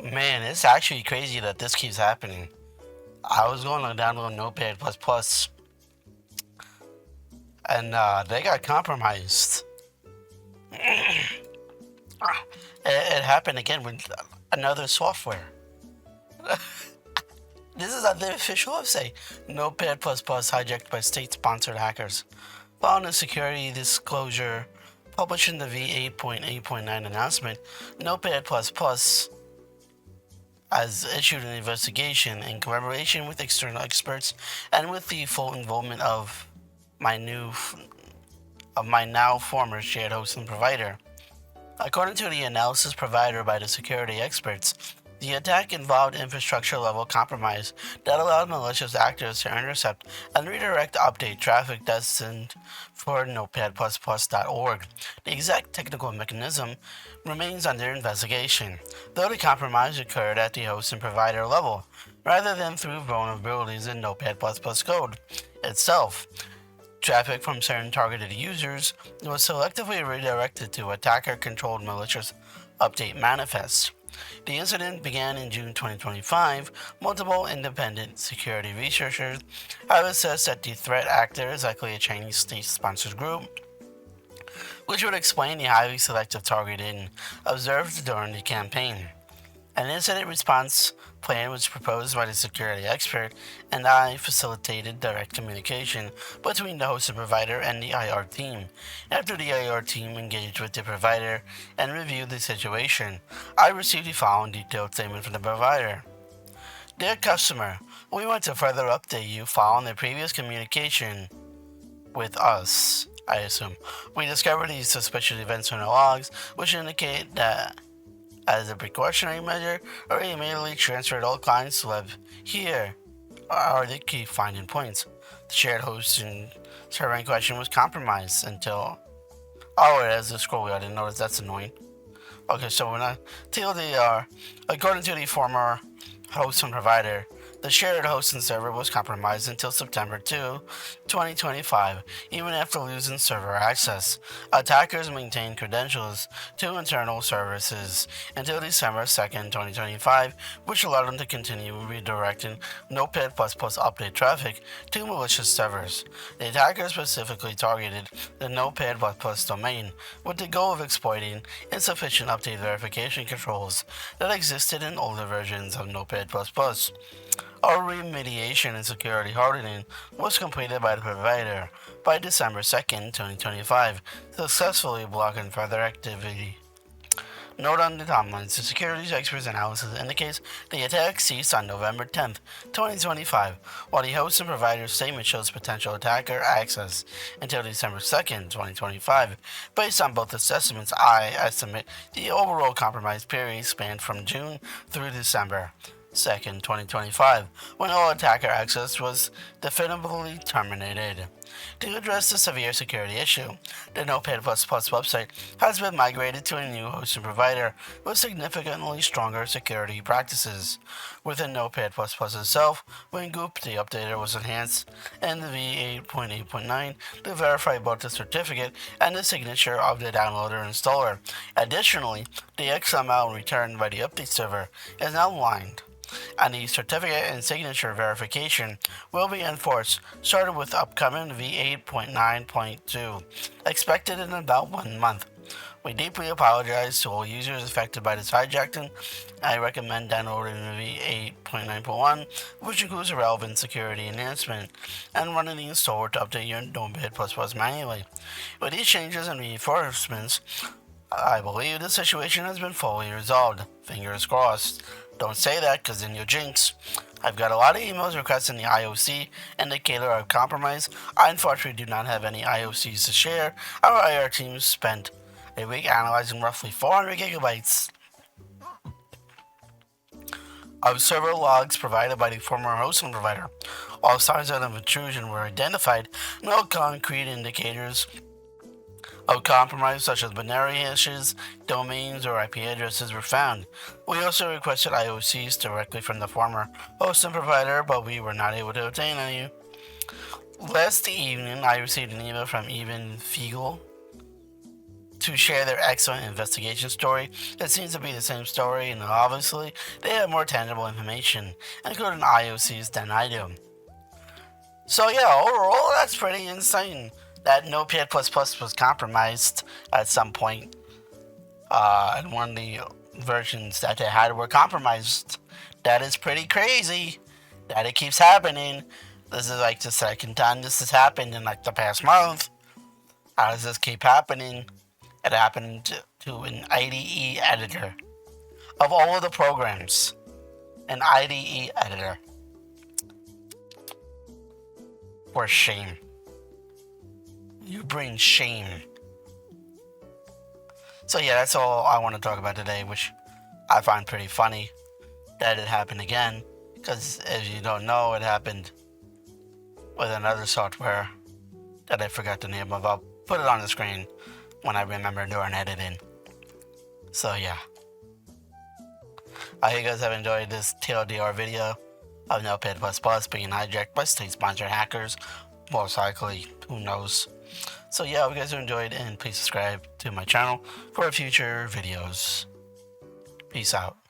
Man, it's actually crazy that this keeps happening. I was going to download Notepad++, and they got compromised. It happened again with another software. This is on the official website. Notepad++ hijacked by state-sponsored hackers. Following a security disclosure published in the V8.8.9 announcement, Notepad++ has issued an investigation in collaboration with external experts and with the full involvement of my new of my now former shared hosting provider. According to the analysis provided by the security experts, the attack involved infrastructure level compromise that allowed malicious actors to intercept and redirect update traffic destined for Notepad++.org. The exact technical mechanism remains under investigation, though the compromise occurred at the host and provider level, rather than through vulnerabilities in Notepad++ code itself. Traffic from certain targeted users was selectively redirected to attacker-controlled malicious update manifests. The incident began in June 2025. Multiple independent security researchers have assessed that the threat actor is likely a Chinese state-sponsored group, which would explain the highly selective targeting observed during the campaign. An incident response plan was proposed by the security expert, and I facilitated direct communication between the hosted provider and the IR team. After the IR team engaged with the provider and reviewed the situation, I received the following detailed statement from the provider. Dear customer, we want to further update you following the previous communication with us, I assume. We discovered these suspicious events in our logs, which indicate that as a precautionary measure, we immediately transferred all clients to web. Here are the key finding points. The shared hosting server in question was compromised until... Oh, it has a scroll wheel. I didn't notice. That's annoying. Okay, so we're not... TLDR, according to the former host and provider, the shared hosting server was compromised until September 2, 2025, even after losing server access. Attackers maintained credentials to internal services until December 2nd, 2025, which allowed them to continue redirecting Notepad++ update traffic to malicious servers. The attackers specifically targeted the Notepad++ domain with the goal of exploiting insufficient update verification controls that existed in older versions of Notepad++. Our remediation and security hardening was completed by the provider by December 2nd, 2025, successfully blocking further activity. Note on the timelines, the security experts analysis indicates the attack ceased on November 10th, 2025, while the host and provider statement shows potential attacker access until December 2nd, 2025. Based on both assessments, I estimate the overall compromise period spanned from June through December 2nd, 2025, when all attacker access was definitively terminated. To address the severe security issue, the Notepad++ website has been migrated to a new hosting provider with significantly stronger security practices. Within Notepad++ itself, when Goop, the updater, was enhanced in the V8.8.9 to verify both the certificate and the signature of the downloader installer. Additionally, the XML returned by the update server is now aligned, and the certificate and signature verification will be enforced starting with upcoming V8.9.2, expected in about 1 month. We deeply apologize to all users affected by this hijacking. I recommend downloading the V8.9.1, which includes a relevant security enhancement, and running the installer to update your Notepad++ manually. With these changes and reinforcements, I believe the situation has been fully resolved. Fingers crossed. Don't say that, because then you'll jinx. I've got a lot of emails requesting the IOC indicator of compromise. I unfortunately do not have any IOCs to share. Our IR team spent a week analyzing roughly 400 gigabytes of server logs provided by the former hosting provider. All signs of intrusion were identified. No concrete indicators of compromise such as binary hashes, domains, or IP addresses were found. We also requested IOCs directly from the former host and provider, but we were not able to obtain any. Last evening, I received an email from Evan Fiegel, to share their excellent investigation story. It seems to be the same story, and obviously they have more tangible information, including IOCs, than I do. So yeah, overall, that's pretty insane that Notepad++ was compromised at some point. And one of the versions that they had were compromised. That is pretty crazy that it keeps happening. This is like the second time this has happened in like the past month. How does this keep happening? It happened to an IDE editor. Of all of the programs, an IDE editor. For shame. You bring shame. So yeah, that's all I want to talk about today, which I find pretty funny that it happened again. Because as you don't know, it happened with another software that I forgot the name of. I'll put it on the screen when I remember during editing. So yeah. I hope you guys have enjoyed this TLDR video of Notepad++ being hijacked by state-sponsored hackers. Most likely, who knows. So yeah, I hope you guys enjoyed, and please subscribe to my channel for future videos. Peace out.